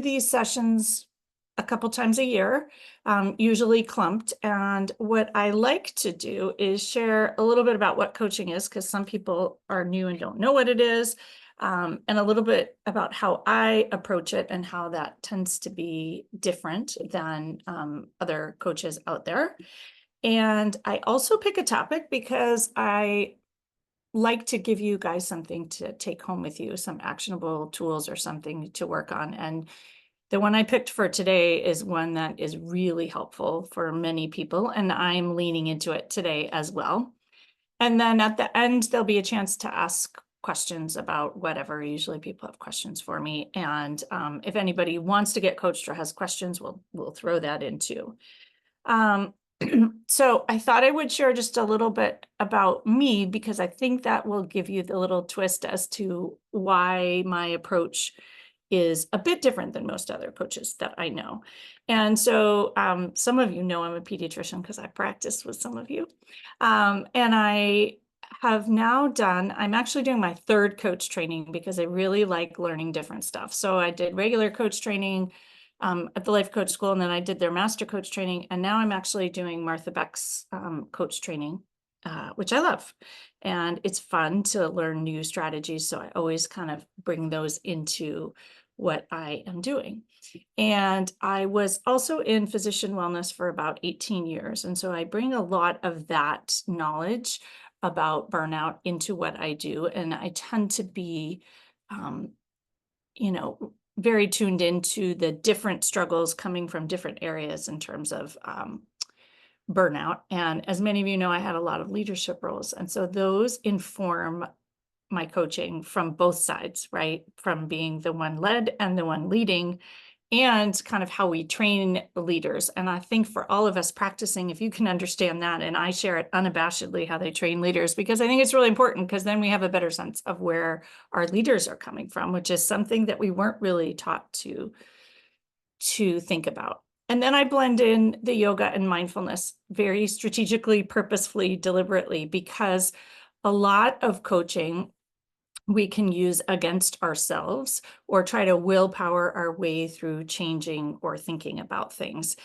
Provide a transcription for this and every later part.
do these sessions a couple times a year, usually clumped. And what I like to do is share a little bit about what coaching is, because some people are new and don't know what it is, and a little bit about how I approach it and how that tends to be different than other coaches out there. And I also pick a topic because I like to give you guys something to take home with you, some actionable tools or something to work on. And the one I picked for today is one that is really helpful for many people, and I'm leaning into it today as well. And then at the end, there'll be a chance to ask questions about whatever. Usually people have questions for me. And if anybody wants to get coached or has questions, we'll throw that in too. So I thought I would share just a little bit about me, because I think that will give you the little twist as to why my approach is a bit different than most other coaches that I know. And so some of you know I'm a pediatrician because I practiced with some of you. And I have now done, I'm actually doing my third coach training because I really like learning different stuff. So I did regular coach training at the Life Coach School, and then I did their master coach training. And now I'm actually doing Martha Beck's coach training, which I love. And it's fun to learn new strategies. So I always kind of bring those into what I am doing. And I was also in physician wellness for about 18 years. And so I bring a lot of that knowledge about burnout into what I do. And I tend to be, very tuned into the different struggles coming from different areas in terms of burnout. And as many of you know, I had a lot of leadership roles. And so those inform my coaching from both sides, right? From being the one led and the one leading, and kind of how we train leaders. And I think for all of us practicing, if you can understand that, and I share it unabashedly how they train leaders, because I think it's really important, because then we have a better sense of where our leaders are coming from, which is something that we weren't really taught to think about. And then I blend in the yoga and mindfulness very strategically, purposefully, deliberately, because a lot of coaching we can use against ourselves or try to willpower our way through changing or thinking about things.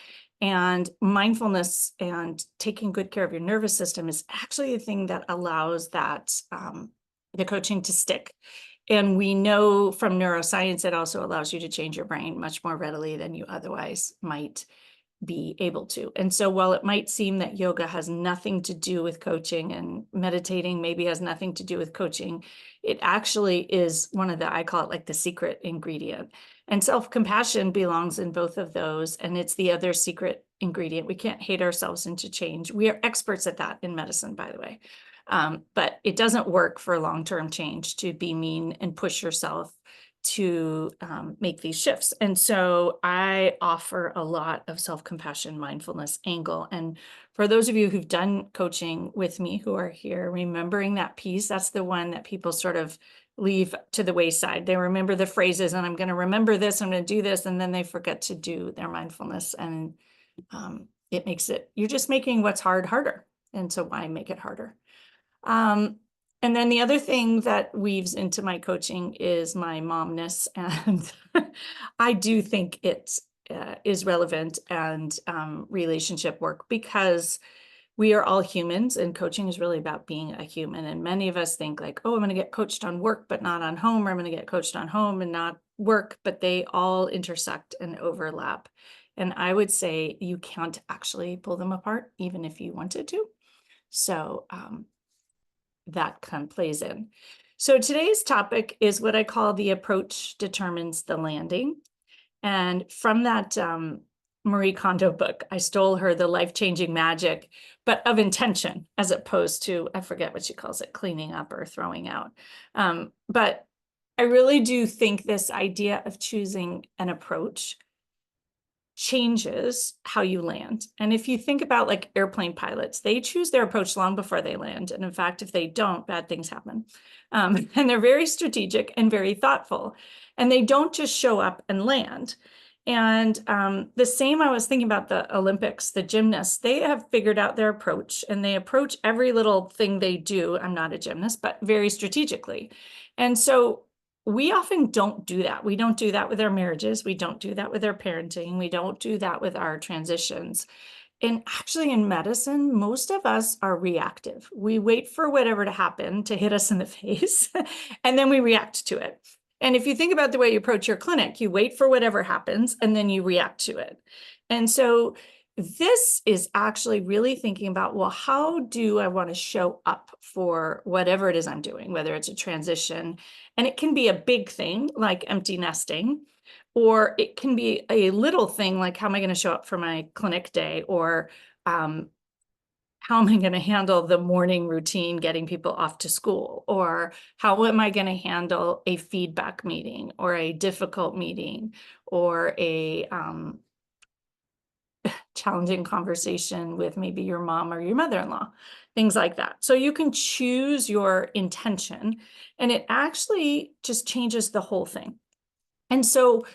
And mindfulness and taking good care of your nervous system is actually the thing that allows that the coaching to stick. And we know from neuroscience, it also allows you to change your brain much more readily than you otherwise might be able to. And so while it might seem that yoga has nothing to do with coaching and meditating maybe has nothing to do with coaching, it actually is one of the, I call it like the secret ingredient. And self-compassion belongs in both of those. And it's the other secret ingredient. We can't hate ourselves into change. We are experts at that in medicine, by the way. But it doesn't work for long-term change to be mean and push yourself to make these shifts. And so I offer a lot of self-compassion, mindfulness angle. And for those of you who've done coaching with me who are here, remembering that piece, that's the one that people sort of leave to the wayside. They remember the phrases, and I'm going to remember this, I'm going to do this, and then they forget to do their mindfulness. And it makes it, you're just making what's hard harder. And so why make it harder? And then the other thing that weaves into my coaching is my momness. And I do think it is relevant and relationship work, because we are all humans, and coaching is really about being a human. And many of us think like, oh, I'm going to get coached on work, but not on home, or I'm going to get coached on home and not work, but they all intersect and overlap. And I would say you can't actually pull them apart, even if you wanted to. So, that kind of plays in. So today's topic is what I call the approach determines the landing. And from that Marie Kondo book, I stole her the life-changing magic, but of intention, as opposed to, I forget what she calls it, cleaning up or throwing out. But I really do think this idea of choosing an approach changes how you land. And if you think about like airplane pilots, they choose their approach long before they land. And in fact, if they don't, bad things happen. And they're very strategic and very thoughtful. And they don't just show up and land. And the same, I was thinking about the Olympics, the gymnasts, they have figured out their approach, and they approach every little thing they do. I'm not a gymnast, but very strategically. And so we often don't do that. We don't do that with our marriages. We don't do that with our parenting. We don't do that with our transitions. And actually, in medicine, most of us are reactive. We wait for whatever to happen to hit us in the face, and then we react to it. And if you think about the way you approach your clinic, you wait for whatever happens, and then you react to it. And so this is actually really thinking about, well, how do I want to show up for whatever it is I'm doing, whether it's a transition, and it can be a big thing like empty nesting, or it can be a little thing like, how am I going to show up for my clinic day? Or how am I going to handle the morning routine, getting people off to school? Or how am I going to handle a feedback meeting or a difficult meeting or a challenging conversation with maybe your mom or your mother-in-law, things like that. So you can choose your intention, and it actually just changes the whole thing. And so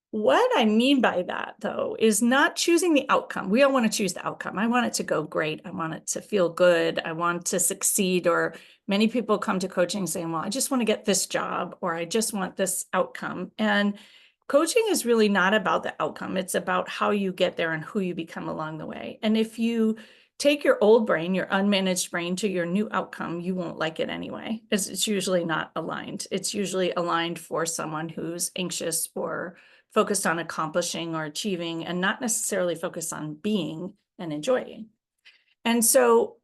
what I mean by that, though, is not choosing the outcome. We all want to choose the outcome. I want it to go great. I want it to feel good. I want to succeed. Or many people come to coaching saying, well, I just want to get this job, or I just want this outcome. And coaching is really not about the outcome. It's about how you get there and who you become along the way. And if you take your old brain, your unmanaged brain, to your new outcome, you won't like it anyway, as it's usually not aligned. It's usually aligned for someone who's anxious or focused on accomplishing or achieving, and not necessarily focused on being and enjoying. And so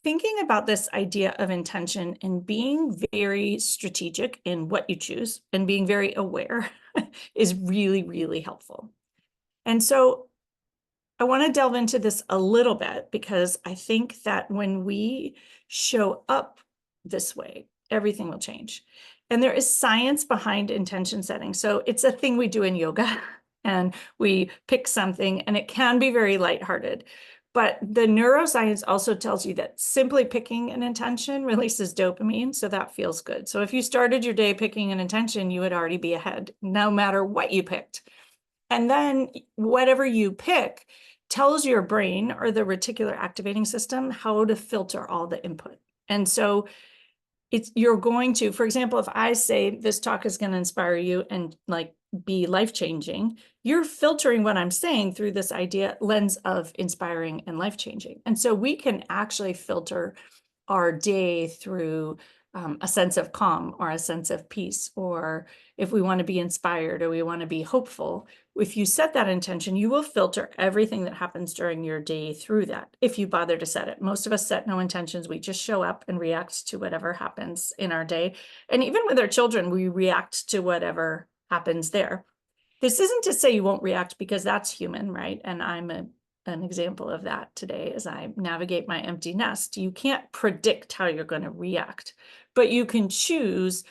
thinking about this idea of intention and being very strategic in what you choose and being very aware is really, really helpful. And so I want to delve into this a little bit, because I think that when we show up this way, everything will change. And there is science behind intention setting. So it's a thing we do in yoga, and we pick something, and it can be very lighthearted. But the neuroscience also tells you that simply picking an intention releases dopamine, so that feels good. So if you started your day picking an intention, you would already be ahead, no matter what you picked. And then whatever you pick tells your brain, or the reticular activating system, how to filter all the input. And so you're going to, for example, if I say this talk is going to inspire you and like be life-changing, you're filtering what I'm saying through this idea lens of inspiring and life-changing. And so we can actually filter our day through a sense of calm or a sense of peace, or if we want to be inspired or we want to be hopeful. If you set that intention, you will filter everything that happens during your day through that, if you bother to set it. Most of us set no intentions. We just show up and react to whatever happens in our day. And even with our children, we react to whatever happens there. This isn't to say you won't react, because that's human, right? And I'm an example of that today as I navigate my empty nest. You can't predict how you're going to react, but you can choose.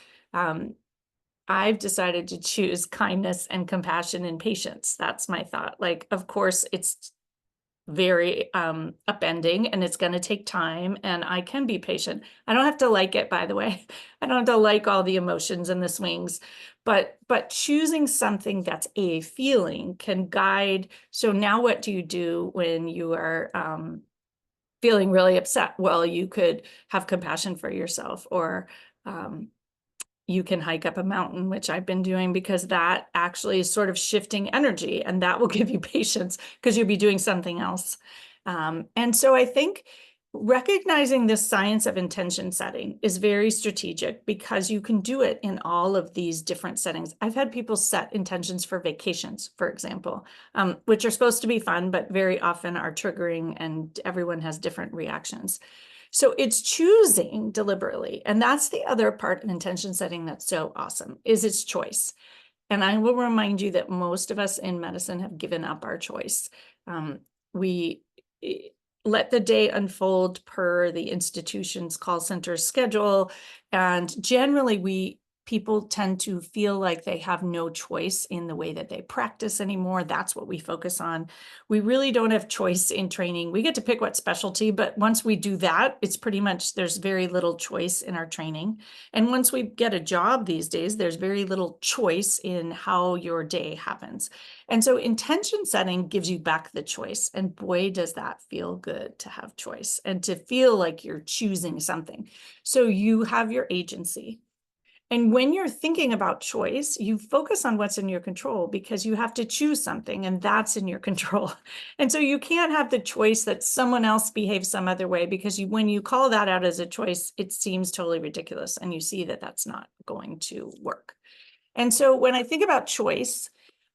I've decided to choose kindness and compassion and patience. That's my thought. Like, of course, it's very upending, and it's going to take time, and I can be patient. I don't have to like it, by the way. I don't have to like all the emotions and the swings, but choosing something that's a feeling can guide. So now what do you do when you are feeling really upset? Well, you could have compassion for yourself, or you can hike up a mountain, which I've been doing, because that actually is sort of shifting energy, and that will give you patience because you'll be doing something else. And so I think recognizing this science of intention setting is very strategic, because you can do it in all of these different settings. I've had people set intentions for vacations, for example, which are supposed to be fun, but very often are triggering, and everyone has different reactions. So it's choosing deliberately. And that's the other part of intention setting that's so awesome, is its choice. And I will remind you that most of us in medicine have given up our choice. We let the day unfold per the institution's call center schedule. And generally, people tend to feel like they have no choice in the way that they practice anymore. That's what we focus on. We really don't have choice in training. We get to pick what specialty, but once we do that, it's pretty much, there's very little choice in our training. And once we get a job these days, there's very little choice in how your day happens. And so intention setting gives you back the choice. And boy, does that feel good to have choice and to feel like you're choosing something. So you have your agency. And when you're thinking about choice, you focus on what's in your control because you have to choose something, and that's in your control. And so you can't have the choice that someone else behaves some other way, because when you call that out as a choice, it seems totally ridiculous, and you see that that's not going to work. And so when I think about choice,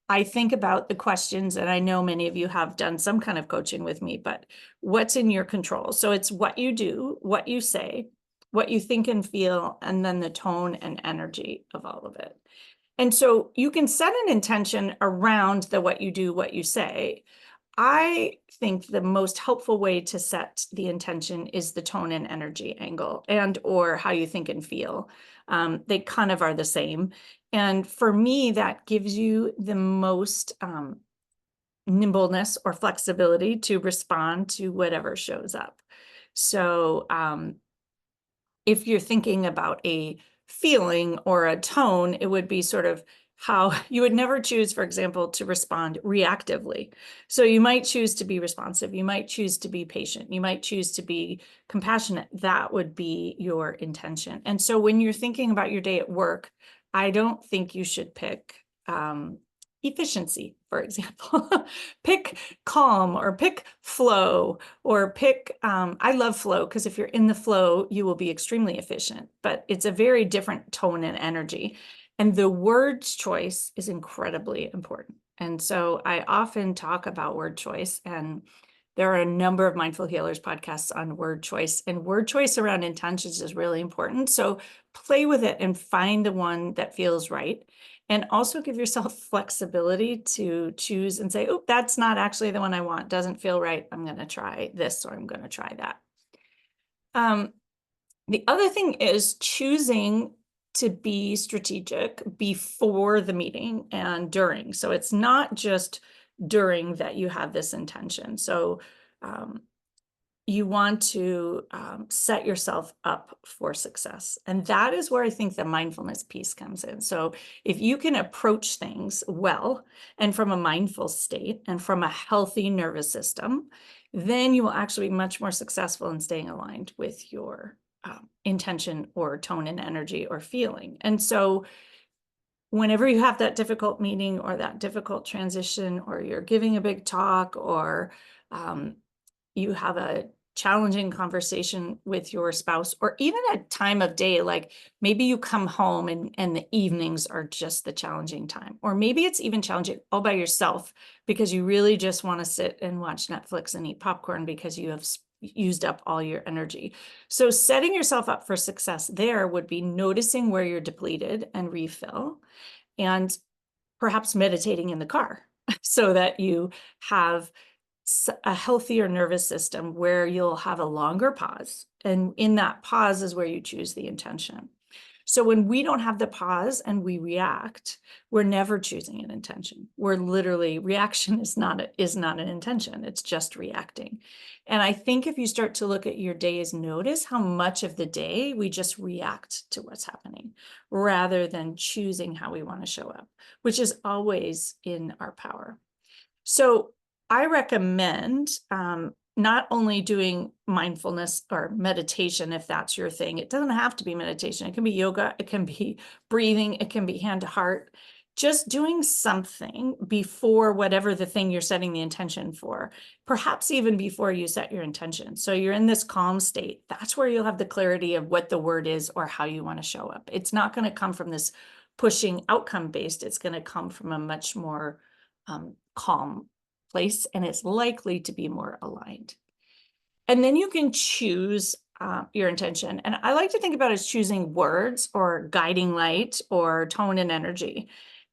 I think about the questions, and I know many of you have done some kind of coaching with me, but what's in your control? So it's what you do, what you say, what you think and feel, and then the tone and energy of all of it. And so you can set an intention around the what you do, what you say. I think the most helpful way to set the intention is the tone and energy angle, and or how you think and feel. They kind of are the same. And for me, that gives you the most nimbleness or flexibility to respond to whatever shows up. So if you're thinking about a feeling or a tone, it would be sort of how you would never choose, for example, to respond reactively. So you might choose to be responsive. You might choose to be patient. You might choose to be compassionate. That would be your intention. And so when you're thinking about your day at work, I don't think you should pick efficiency, for example. Pick calm, or pick flow, or pick, I love flow, because if you're in the flow, you will be extremely efficient, but it's a very different tone and energy. And the words choice is incredibly important. And so I often talk about word choice, and there are a number of Mindful Healers podcasts on word choice, and word choice around intentions is really important. So play with it and find the one that feels right. And also give yourself flexibility to choose and say, oh, that's not actually the one I want. Doesn't feel right. I'm going to try this, or I'm going to try that. The other thing is choosing to be strategic before the meeting and during. So it's not just during that you have this intention. So you want to set yourself up for success. And that is where I think the mindfulness piece comes in. So if you can approach things well, and from a mindful state, and from a healthy nervous system, then you will actually be much more successful in staying aligned with your intention or tone and energy or feeling. And so whenever you have that difficult meeting or that difficult transition, or you're giving a big talk, or you have a challenging conversation with your spouse, or even a time of day, like maybe you come home and the evenings are just the challenging time, or maybe it's even challenging all by yourself because you really just want to sit and watch Netflix and eat popcorn because you have used up all your energy. So setting yourself up for success there would be noticing where you're depleted and refill, and perhaps meditating in the car so that you have a healthier nervous system where you'll have a longer pause. And in that pause is where you choose the intention. So when we don't have the pause and we react, we're never choosing an intention. We're literally, reaction is not an intention. It's just reacting. And I think if you start to look at your days, notice how much of the day we just react to what's happening rather than choosing how we want to show up, which is always in our power. So I recommend not only doing mindfulness or meditation, if that's your thing. It doesn't have to be meditation. It can be yoga. It can be breathing. It can be hand to heart. Just doing something before whatever the thing you're setting the intention for, perhaps even before you set your intention. So you're in this calm state. That's where you'll have the clarity of what the word is or how you want to show up. It's not going to come from this pushing outcome based. It's going to come from a much more calm place, and it's likely to be more aligned. And then you can choose your intention. And I like to think about it as choosing words or guiding light or tone and energy.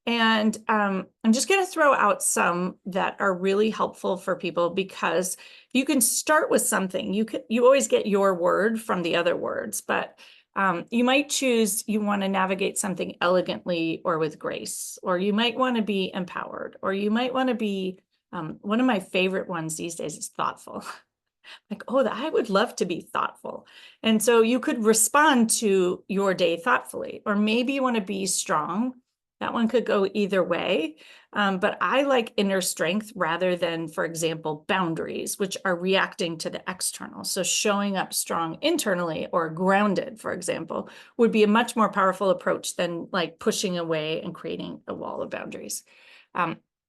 And I'm just going to throw out some that are really helpful for people, because you can start with something. You always get your word from the other words, but you might choose, you want to navigate something elegantly or with grace, or you might want to be empowered, or you might want to be, one of my favorite ones these days is thoughtful. Like, oh, I would love to be thoughtful. And so you could respond to your day thoughtfully, or maybe you want to be strong, That one could go either way. But I like inner strength rather than, for example, boundaries, which are reacting to the external. So showing up strong internally or grounded, for example, would be a much more powerful approach than like pushing away and creating a wall of boundaries.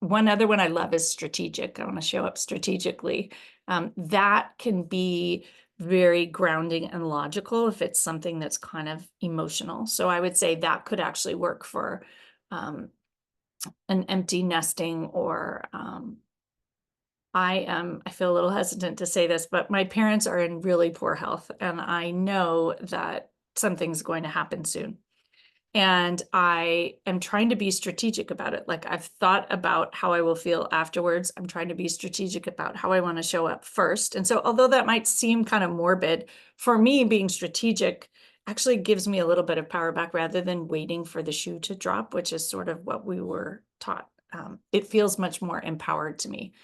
One other one I love is strategic. I want to show up strategically. That can be very grounding and logical if it's something that's kind of emotional. So I would say that could actually work for an empty nesting, or I feel a little hesitant to say this, but my parents are in really poor health, and I know that something's going to happen soon. And I am trying to be strategic about it. Like, I've thought about how I will feel afterwards. I'm trying to be strategic about how I want to show up first. And so although that might seem kind of morbid, for me, being strategic actually gives me a little bit of power back rather than waiting for the shoe to drop, which is sort of what we were taught. It feels much more empowered to me.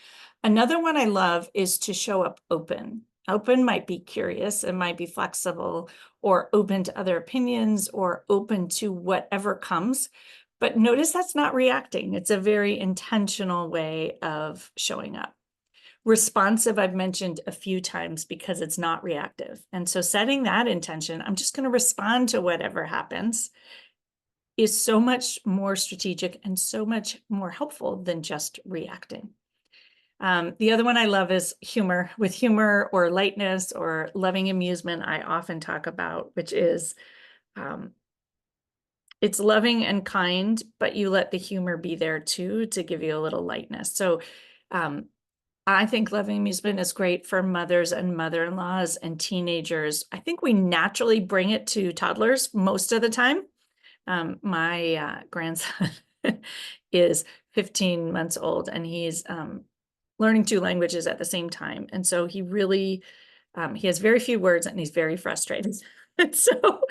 Another one I love is to show up open. Open might be curious, it might be flexible, or open to other opinions, or open to whatever comes. But notice that's not reacting. It's a very intentional way of showing up. Responsive, I've mentioned a few times because it's not reactive. And so setting that intention, I'm just going to respond to whatever happens, is so much more strategic and so much more helpful than just reacting. The other one I love is humor. With humor or lightness or loving amusement, I often talk about, which is it's loving and kind, but you let the humor be there too to give you a little lightness. So I think loving amusement is great for mothers and mother-in-laws and teenagers. I think we naturally bring it to toddlers most of the time. My grandson is 15 months old, and he's learning 2 languages at the same time. And so he really, he has very few words and he's very frustrated. And so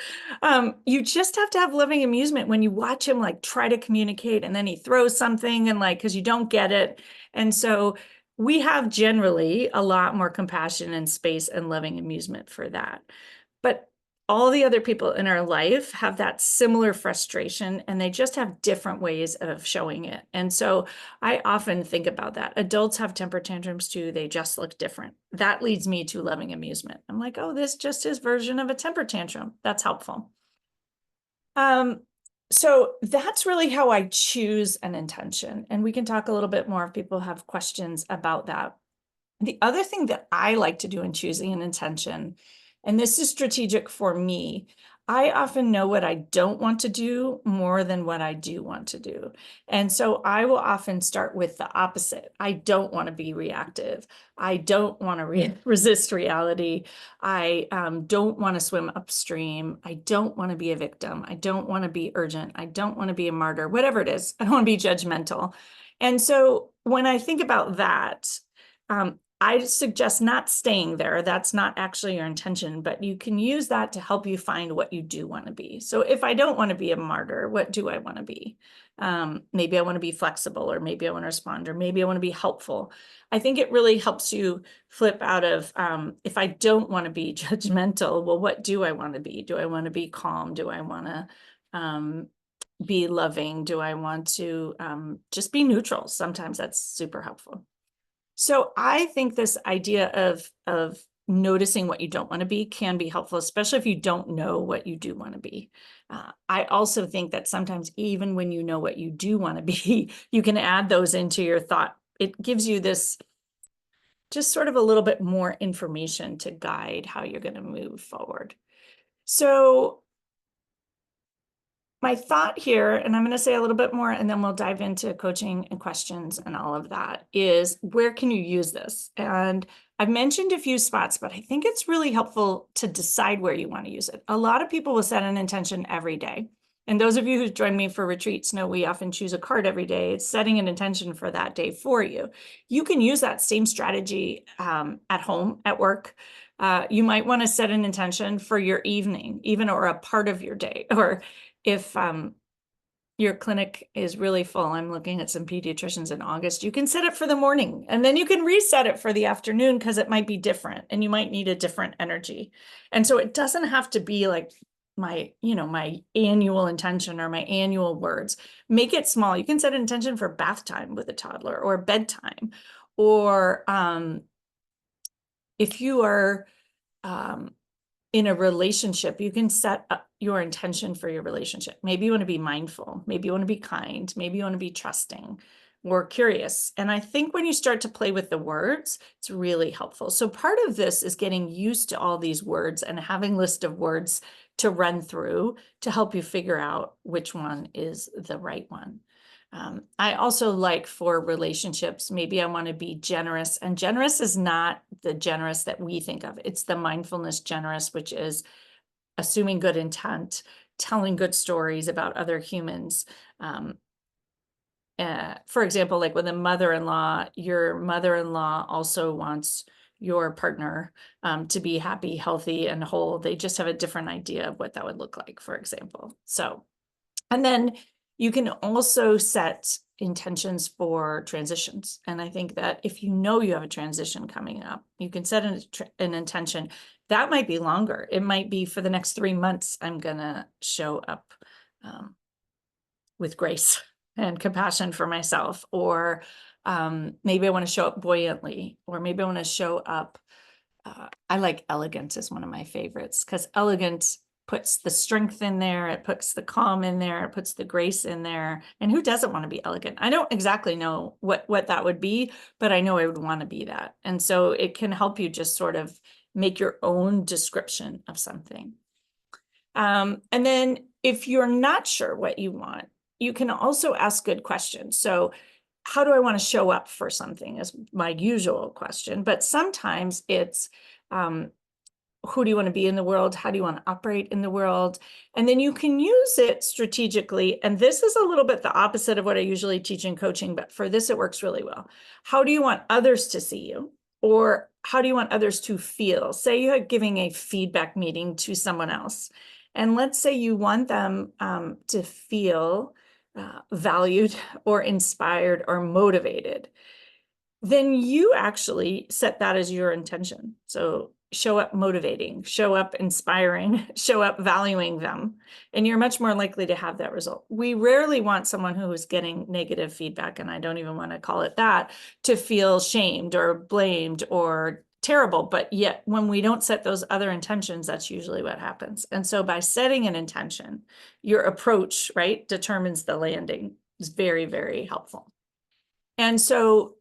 you just have to have loving amusement when you watch him like try to communicate, and then he throws something and like, because you don't get it. And so we have generally a lot more compassion and space and loving amusement for that. But all the other people in our life have that similar frustration, and they just have different ways of showing it. And so I often think about that. Adults have temper tantrums too. They just look different. That leads me to loving amusement. I'm like, oh, this just his version of a temper tantrum. That's helpful. So that's really how I choose an intention. And we can talk a little bit more if people have questions about that. The other thing that I like to do in choosing an intention, and this is strategic for me, I often know what I don't want to do more than what I do want to do. And so I will often start with the opposite. I don't want to be reactive. I don't want to resist reality. I don't want to swim upstream. I don't want to be a victim. I don't want to be urgent. I don't want to be a martyr, whatever it is. I don't want to be judgmental. And so when I think about that, I suggest not staying there. That's not actually your intention, but you can use that to help you find what you do want to be. So if I don't want to be a martyr, what do I want to be? Maybe I want to be flexible, or maybe I want to respond, or maybe I want to be helpful. I think it really helps you flip out of, if I don't want to be judgmental, well, what do I want to be? Do I want to be calm? Do I want to be loving? Do I want to just be neutral? Sometimes that's super helpful. So I think this idea of noticing what you don't want to be can be helpful, especially if you don't know what you do want to be. I also think that sometimes even when you know what you do want to be, you can add those into your thought. It gives you this just sort of a little bit more information to guide how you're going to move forward. So my thought here, and I'm going to say a little bit more, and then we'll dive into coaching and questions and all of that, is where can you use this? And I've mentioned a few spots, but I think it's really helpful to decide where you want to use it. A lot of people will set an intention every day. And those of you who join me for retreats know we often choose a card every day. It's setting an intention for that day for you. You can use that same strategy at home, at work. You might want to set an intention for your evening, even, or a part of your day, or if your clinic is really full, I'm looking at some pediatricians in August, you can set it for the morning, and then you can reset it for the afternoon because it might be different and you might need a different energy. And so it doesn't have to be like my annual intention or my annual words. Make it small. You can set an intention for bath time with a toddler or bedtime, or if you are in a relationship, you can set up your intention for your relationship. Maybe you want to be mindful. Maybe you want to be kind. Maybe you want to be trusting or curious. And I think when you start to play with the words, it's really helpful. So part of this is getting used to all these words and having a list of words to run through to help you figure out which one is the right one. I also like for relationships, maybe I want to be generous, and generous is not the generous that we think of. It's the mindfulness generous, which is assuming good intent, telling good stories about other humans. For example, like with a mother-in-law, your mother-in-law also wants your partner to be happy, healthy, and whole. They just have a different idea of what that would look like, for example. So, and then you can also set intentions for transitions. And I think that if you know you have a transition coming up, you can set an intention. That might be longer. It might be for the next 3 months, I'm going to show up with grace and compassion for myself. Or maybe I want to show up buoyantly, or maybe I want to show up. I like elegant is one of my favorites, because elegant puts the strength in there, it puts the calm in there, it puts the grace in there. And who doesn't want to be elegant? I don't exactly know what that would be, but I know I would want to be that. And so it can help you just sort of make your own description of something. And then if you're not sure what you want, you can also ask good questions. So how do I want to show up for something is my usual question, but sometimes it's, who do you want to be in the world? How do you want to operate in the world? And then you can use it strategically. And this is a little bit the opposite of what I usually teach in coaching, but for this, it works really well. How do you want others to see you? Or how do you want others to feel? Say you're giving a feedback meeting to someone else. And let's say you want them to feel valued or inspired or motivated. Then you actually set that as your intention. So show up motivating, show up inspiring, show up valuing them, and you're much more likely to have that result. We rarely want someone who is getting negative feedback, and I don't even want to call it that, to feel shamed or blamed or terrible. But yet when we don't set those other intentions, that's usually what happens. And so by setting an intention, your approach, right, determines the landing. Is very, very helpful. And so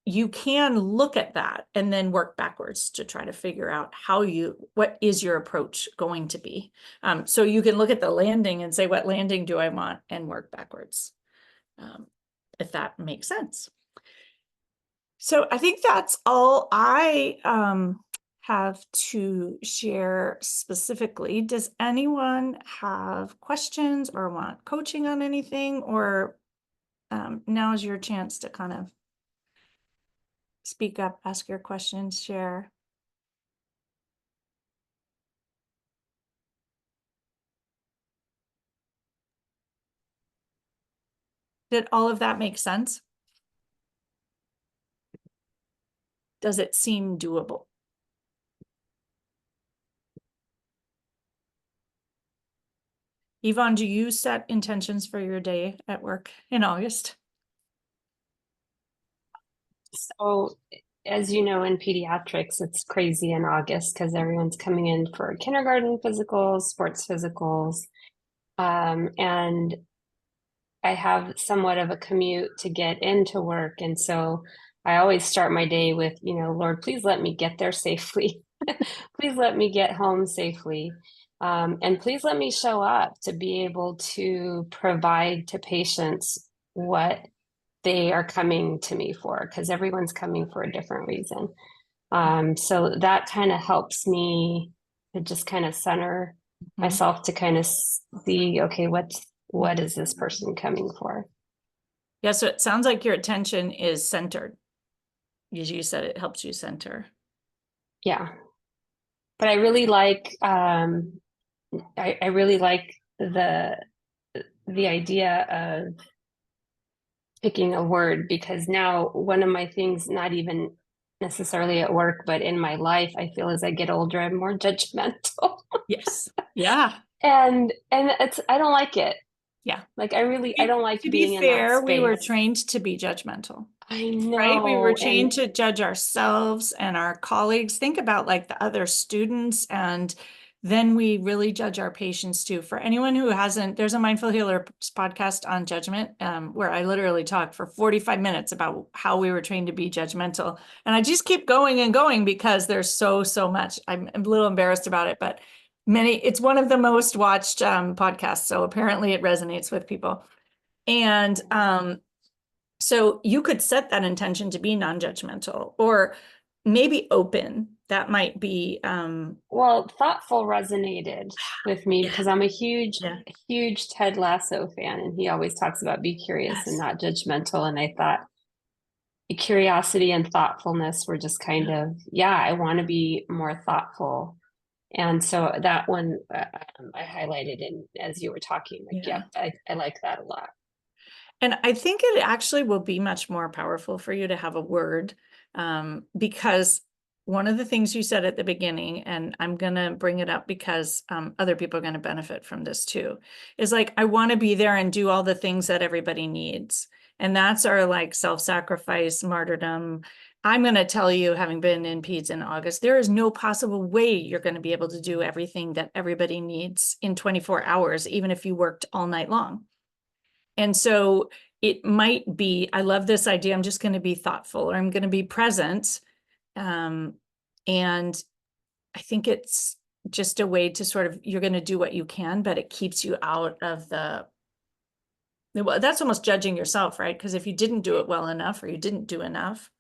you can look at that and then work backwards to try to figure out what is your approach going to be. So you can look at the landing and say, what landing do I want, and work backwards, if that makes sense. So I think that's all I have to share specifically. Does anyone have questions or want coaching on anything, or now is your chance to kind of speak up, ask your questions, share. Did all of that make sense? Does it seem doable? Yvonne, do you set intentions for your day at work in August? So, as you know, in pediatrics, it's crazy in August because everyone's coming in for kindergarten physicals, sports physicals. And I have somewhat of a commute to get into work. And so I always start my day with, Lord, please let me get there safely. Please let me get home safely. And please let me show up to be able to provide to patients what they are coming to me for, because everyone's coming for a different reason. So that kind of helps me to just kind of center myself to kind of see, okay, what is this person coming for? Yeah, so it sounds like your attention is centered. As you said, it helps you center. Yeah. But I really like I really like the idea of picking a word, because now one of my things, not even necessarily at work, but in my life, I feel as I get older, I'm more judgmental. Yes. Yeah. And it's I don't like it. Yeah. Like I don't like To be being in that fair, we were space. trained to be judgmental, I right? We were know. trained And to judge ourselves and our colleagues. Think about like the other students, and then we really judge our patients too. For anyone who hasn't, there's a Mindful Healer podcast on judgment, where I literally talk for 45 minutes about how we were trained to be judgmental. And I just keep going and going because there's so much. I'm a little embarrassed about it, but it's one of the most watched podcasts. So apparently it resonates with people. And so you could set that intention to be non-judgmental or maybe open. That might be well, thoughtful resonated with me yeah, because I'm a yeah, huge Ted Lasso fan, and he always talks about be curious and yes, not judgmental. And I thought curiosity and thoughtfulness were just kind yeah, of, yeah, I want to be more thoughtful. And so that one I highlighted in as you were talking, like, yeah. yep, I like that a lot. And I think it actually will be much more powerful for you to have a word, because one of the things you said at the beginning, and I'm going to bring it up because other people are going to benefit from this too, is like, I want to be there and do all the things that everybody needs. And that's our like self-sacrifice, martyrdom. I'm going to tell you, having been in PEDS in August, there is no possible way you're going to be able to do everything that everybody needs in 24 hours, even if you worked all night long. And so it might be, I love this idea, I'm just going to be thoughtful or I'm going to be present. And I think it's just a way to sort of, you're going to do what you can, but it keeps you out of well, that's almost judging yourself, right? Because if you didn't do it well enough or you didn't do enough.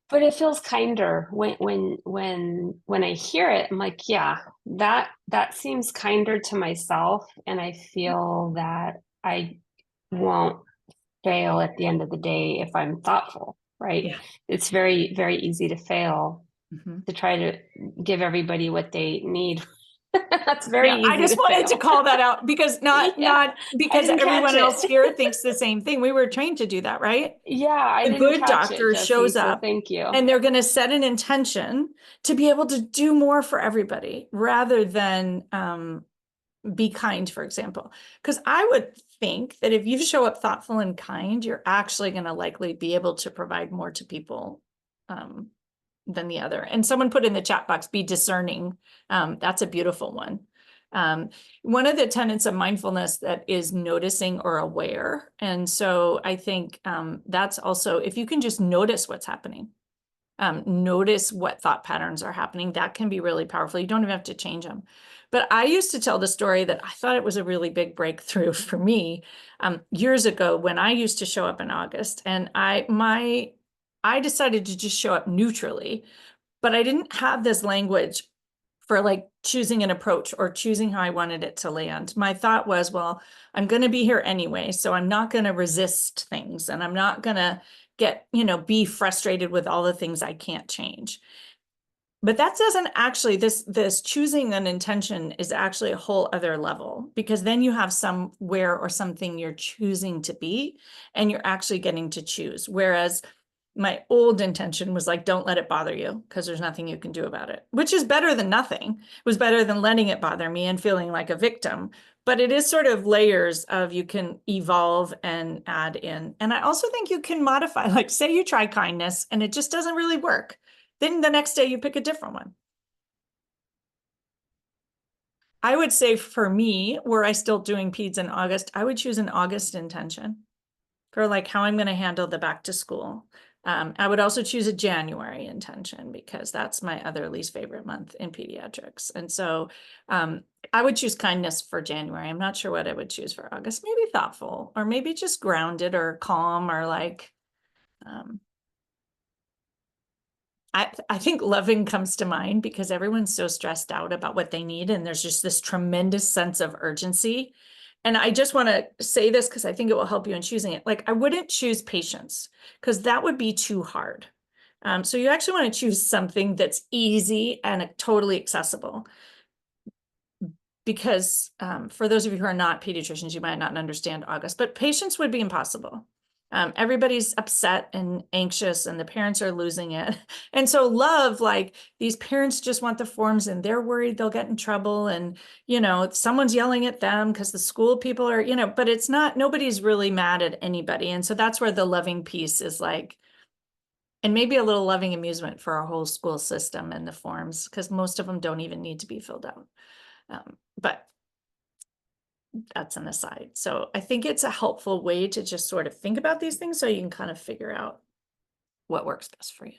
But it feels kinder when I hear it. I'm like, yeah, that seems kinder to myself, and I feel that I won't fail at the end of the day if I'm thoughtful, right? Yeah. It's very easy to fail, Mhm. to try to give everybody what they need. That's very Yeah, I easy just to wanted to fail. call that out because Yeah, not I because didn't catch everyone else it. here thinks the same thing. We were trained to do that, right? Yeah, I The didn't good catch it, doctor Jessie, shows so up thank you. and they're going to set an intention to be able to do more for everybody rather than be kind, for example. Because I would think that if you show up thoughtful and kind, you're actually going to likely be able to provide more to people um, than the other. And someone put in the chat box, be discerning. That's a beautiful one. One of the tenets of mindfulness that is noticing or aware. And so I think that's also, if you can just notice what's happening, notice what thought patterns are happening, that can be really powerful. You don't even have to change them. But I used to tell the story that I thought it was a really big breakthrough for me years ago when I used to show up in August, and I decided to just show up neutrally, but I didn't have this language for like choosing an approach or choosing how I wanted it to land. My thought was, well, I'm going to be here anyway, so I'm not going to resist things and I'm not going to be frustrated with all the things I can't change. But that doesn't actually, this choosing an intention is actually a whole other level, because then you have somewhere or something you're choosing to be and you're actually getting to choose. Whereas my old intention was like, don't let it bother you because there's nothing you can do about it, which is better than nothing. It was better than letting it bother me and feeling like a victim. But it is sort of layers of, you can evolve and add in. And I also think you can modify, like say you try kindness and it just doesn't really work. Then the next day you pick a different one. I would say for me, were I still doing PEDS in August, I would choose an August intention for like how I'm going to handle the back to school. I would also choose a January intention because that's my other least favorite month in pediatrics. And so I would choose kindness for January. I'm not sure what I would choose for August. Maybe thoughtful or maybe just grounded or calm or like, I think loving comes to mind because everyone's so stressed out about what they need. And there's just this tremendous sense of urgency. And I just want to say this because I think it will help you in choosing it. Like I wouldn't choose patience because that would be too hard. So you actually want to choose something that's easy and totally accessible. Because for those of you who are not pediatricians, you might not understand August, but patience would be impossible. Everybody's upset and anxious and the parents are losing it. And so love, like these parents just want the forms and they're worried they'll get in trouble and, someone's yelling at them because the school people are, but it's not, nobody's really mad at anybody. And so that's where the loving piece is like, and maybe a little loving amusement for our whole school system and the forms, because most of them don't even need to be filled out. But that's an aside. So I think it's a helpful way to just sort of think about these things so you can kind of figure out what works best for you.